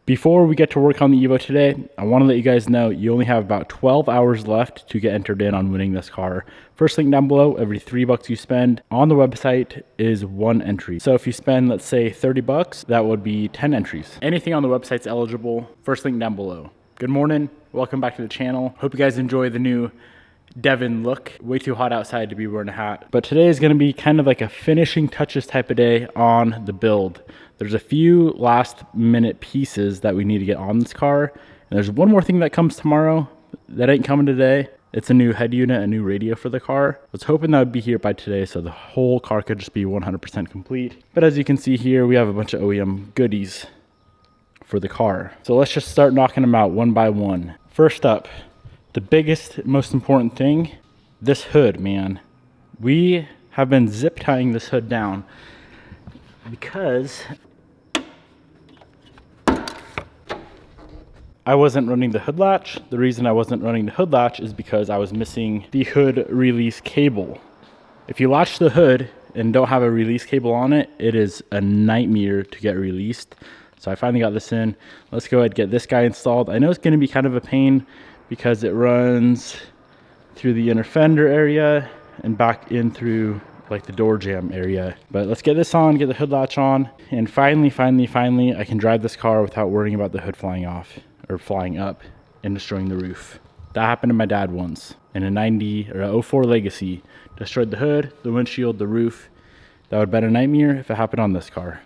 Before we get to work on the Evo today, I want to let you guys know you only have about 12 hours left to get entered in on winning this car. First link down below, every $3 you spend on the website is 1 entry. So if you spend, let's say $30, that would be 10 entries. Anything on the website's eligible. First link down below. Good morning, welcome back to the channel. Hope you guys enjoy the new Devin look. Way too hot outside to be wearing a hat. But today is gonna be kind of like a finishing touches type of day on the build. There's a few last minute pieces that we need to get on this car. And there's one more thing that comes tomorrow that ain't coming today. It's a new head unit, a new radio for the car. I was hoping that would be here by today so the whole car could just be 100% complete. But as you can see here, we have a bunch of OEM goodies for the car. So let's just start knocking them out one by one. First up, the biggest, most important thing, this hood, man. We have been zip tying this hood down because I wasn't running the hood latch. The reason I wasn't running the hood latch is because I was missing the hood release cable. If you latch the hood and don't have a release cable on it, it is a nightmare to get released. So I finally got this in. Let's go ahead and get this guy installed. I know it's gonna be kind of a pain because it runs through the inner fender area and back in through like the door jamb area. But let's get this on, get the hood latch on, and finally, I can drive this car without worrying about the hood flying off or flying up and destroying the roof. That happened to my dad once in a 90 or a 04 Legacy. Destroyed the hood, the windshield, the roof. That would have been a nightmare if it happened on this car.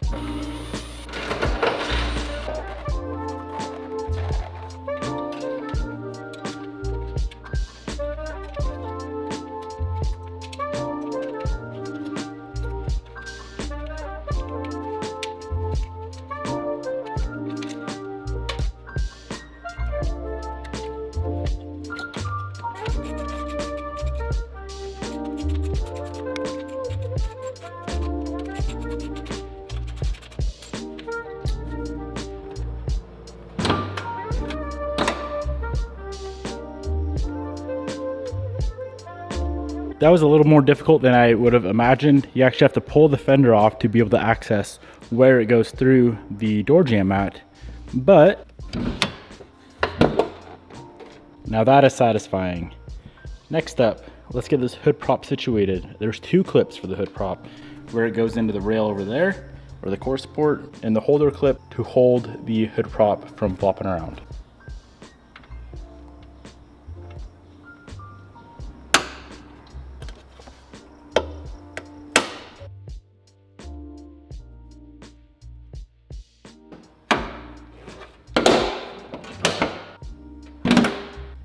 That was a little more difficult than I would have imagined. You actually have to pull the fender off to be able to access where it goes through the door jamb at. But now that is satisfying. Next up, let's get this hood prop situated. There's 2 clips for the hood prop, where it goes into the rail over there, or the core support, and the holder clip to hold the hood prop from flopping around.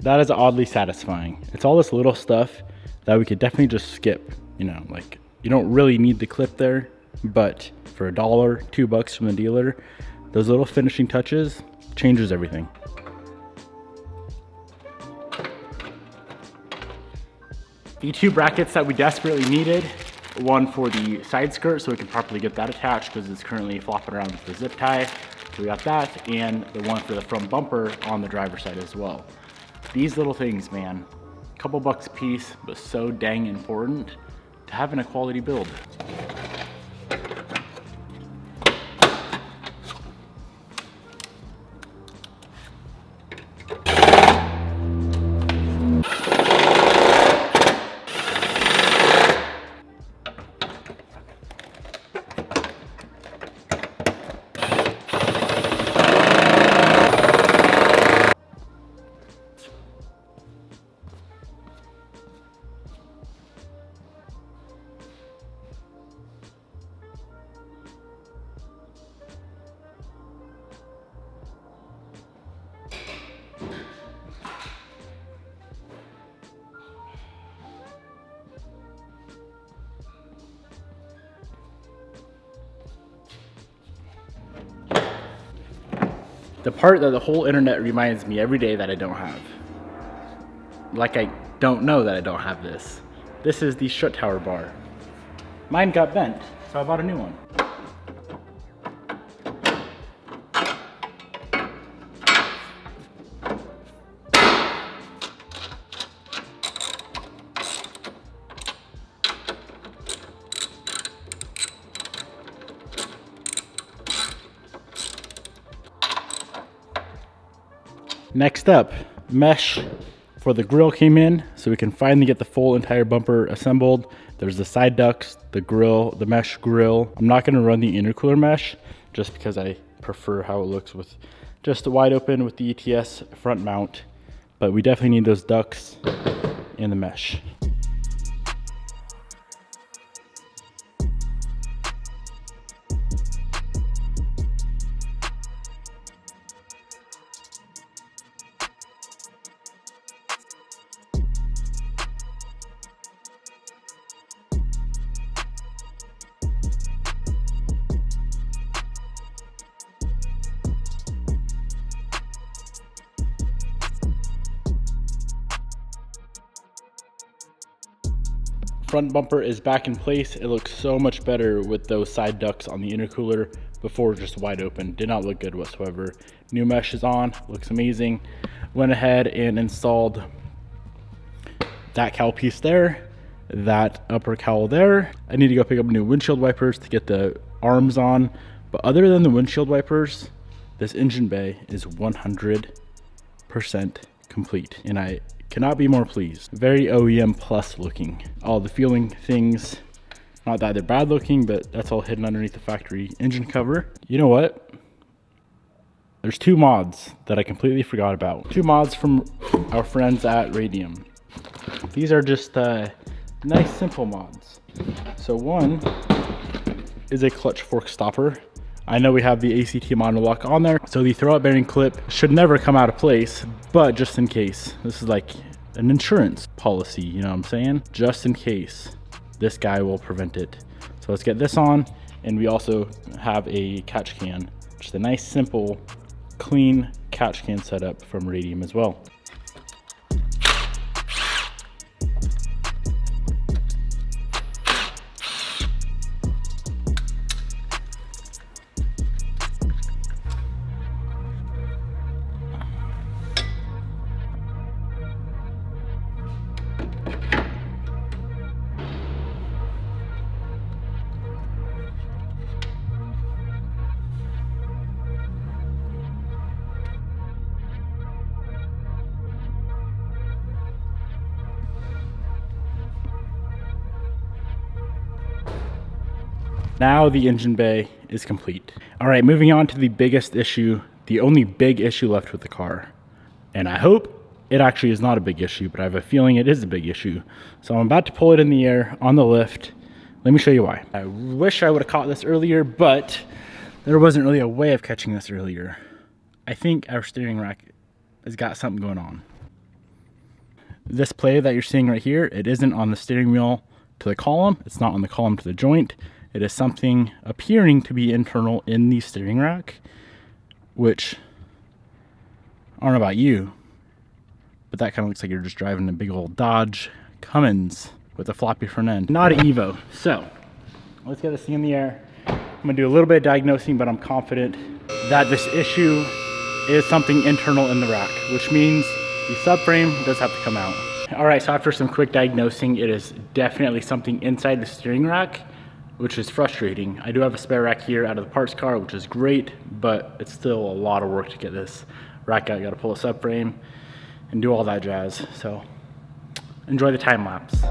That is oddly satisfying. It's all this little stuff that we could definitely just skip. You know, like you don't really need the clip there, but for $1, $2 from the dealer, those little finishing touches changes everything. The 2 brackets that we desperately needed, one for the side skirt so we can properly get that attached because it's currently flopping around with the zip tie. So we got that, and the one for the front bumper on the driver's side as well. These little things, man, a couple bucks a piece, but so dang important to having a quality build. The part that the whole internet reminds me every day that I don't have. Like I don't know that I don't have this. This is the strut tower bar. Mine got bent, so I bought a new one. Next up, mesh for the grill came in, so we can finally get the full entire bumper assembled. There's the side ducts, the grill, the mesh grill. I'm not gonna run the intercooler mesh just because I prefer how it looks with just wide open with the ETS front mount, but we definitely need those ducts and the mesh. Front bumper is back in place. It looks so much better with those side ducts on the intercooler. Before, just wide open, did not look good whatsoever. New mesh is on, looks amazing. Went ahead and installed that cowl piece there, that upper cowl there. I need to go pick up new windshield wipers to get the arms on, but other than the windshield wipers, this engine bay is 100% complete, and I cannot be more pleased. Very OEM plus looking. All the feeling things, not that they're bad looking, but that's all hidden underneath the factory engine cover. You know what? There's two mods that I completely forgot about. Two mods from our friends at Radium. These are just nice, simple mods. So one is a clutch fork stopper. I know we have the ACT monolock on there, so the throwout bearing clip should never come out of place, but just in case. This is like an insurance policy, you know what I'm saying? Just in case, this guy will prevent it. So let's get this on, and we also have a catch can. Just a nice, simple, clean catch can setup from Radium as well. Now the engine bay is complete. All right, moving on to the biggest issue, the only big issue left with the car. And I hope it actually is not a big issue, but I have a feeling it is a big issue. So I'm about to pull it in the air on the lift. Let me show you why. I wish I would have caught this earlier, but there wasn't really a way of catching this earlier. I think our steering rack has got something going on. This play that you're seeing right here, it isn't on the steering wheel to the column. It's not on the column to the joint. It is something appearing to be internal in the steering rack, which, I don't know about you, but that kind of looks like you're just driving a big old Dodge Cummins with a floppy front end. Not an Evo. So let's get this thing in the air. I'm gonna do a little bit of diagnosing, but I'm confident that this issue is something internal in the rack, which means the subframe does have to come out. All right, so after some quick diagnosing, it is definitely something inside the steering rack, which is frustrating. I do have a spare rack here out of the parts car, which is great, but it's still a lot of work to get this rack out. You gotta pull a subframe and do all that jazz. So enjoy the time lapse.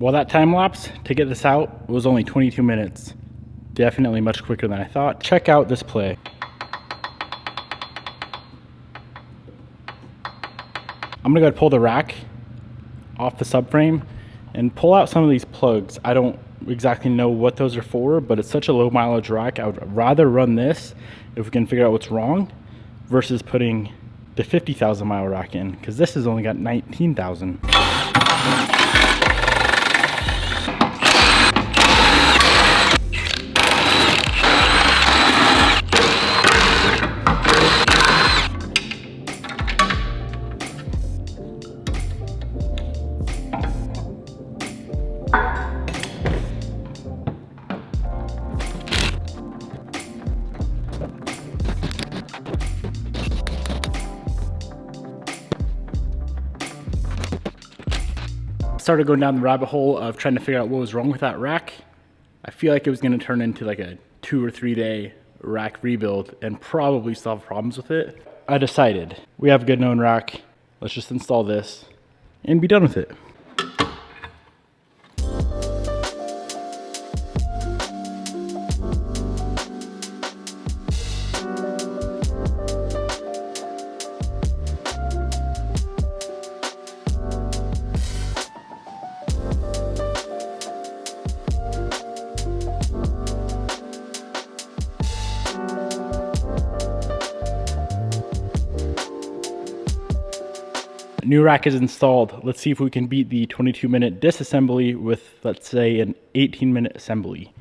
Well, that time lapse to get this out was only 22 minutes. definitely much quicker than I thought. Check out this play. I'm gonna go ahead and pull the rack off the subframe and pull out some of these plugs. I don't exactly know what those are for, but it's such a low mileage rack. I would rather run this if we can figure out what's wrong versus putting the 50,000 mile rack in, because this has only got 19,000. Started going down the rabbit hole of trying to figure out what was wrong with that rack. I feel like it was going to turn into like a 2 or 3 day rack rebuild and probably solve problems with it. I decided we have a good known rack. Let's just install this and be done with it. New rack is installed. Let's see if we can beat the 22-minute disassembly with, let's say, an 18-minute assembly.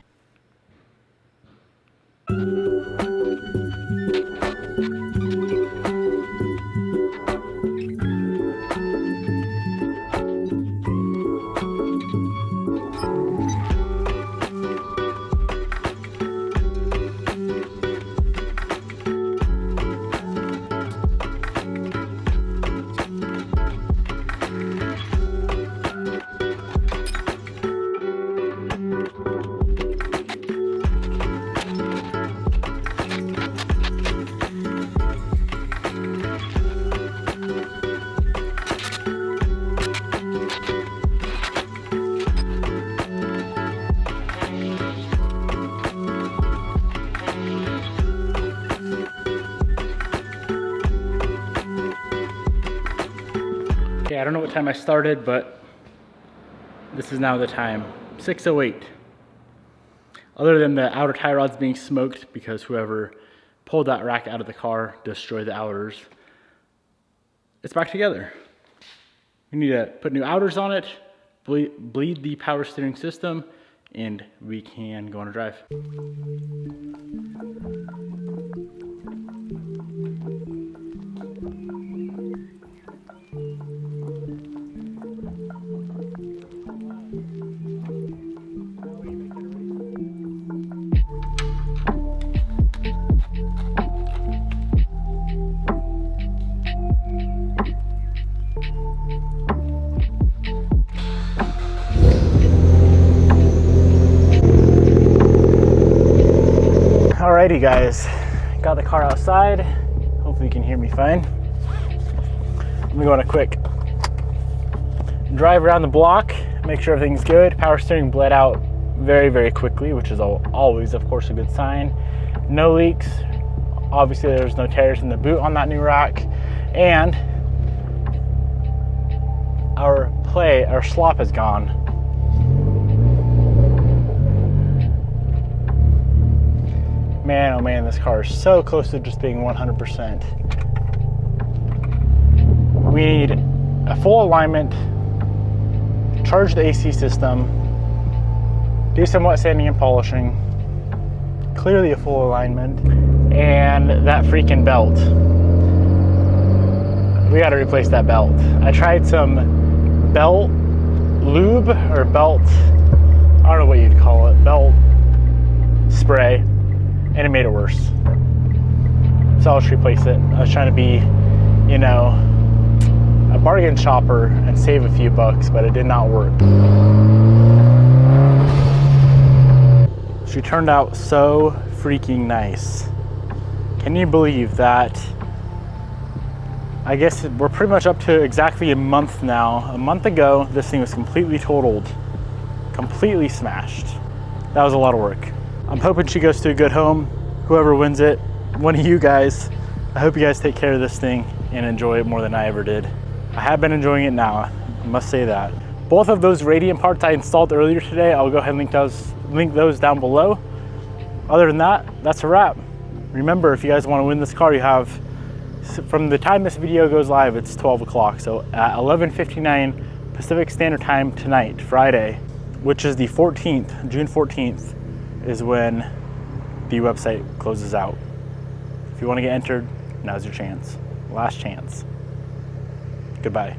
Okay, I don't know what time I started, but this is now the time, 6:08. Other than the outer tie rods being smoked because whoever pulled that rack out of the car destroyed the outers, it's back together. We need to put new outers on it, bleed the power steering system, and we can go on a drive. Alrighty guys, got the car outside. Hopefully you can hear me fine. I'm gonna go on a quick drive around the block, make sure everything's good. Power steering bled out very, very quickly, which is always, of course, a good sign. No leaks. Obviously there's no tears in the boot on that new rack. And our slop is gone. Man, oh man, this car is so close to just being 100%. We need a full alignment, charge the AC system, do some wet sanding and polishing, clearly a full alignment, and that freaking belt. We gotta replace that belt. I tried some belt lube or belt, I don't know what you'd call it, belt spray, and it made it worse. So I'll just replace it. I was trying to be, you know, a bargain shopper and save a few bucks, but it did not work. She turned out so freaking nice. Can you believe that? I guess we're pretty much up to exactly a month now. A month ago, this thing was completely totaled, completely smashed. That was a lot of work. I'm hoping she goes to a good home. Whoever wins it, one of you guys, I hope you guys take care of this thing and enjoy it more than I ever did. I have been enjoying it now, I must say that. Both of those radiant parts I installed earlier today, I'll go ahead and link those down below. Other than that, that's a wrap. Remember, if you guys want to win this car, you have, from the time this video goes live, it's 12 o'clock. So at 11:59 Pacific Standard Time tonight, Friday, which is the 14th, June 14th, is when the website closes out. If you want to get entered, now's your chance. Last chance. Goodbye.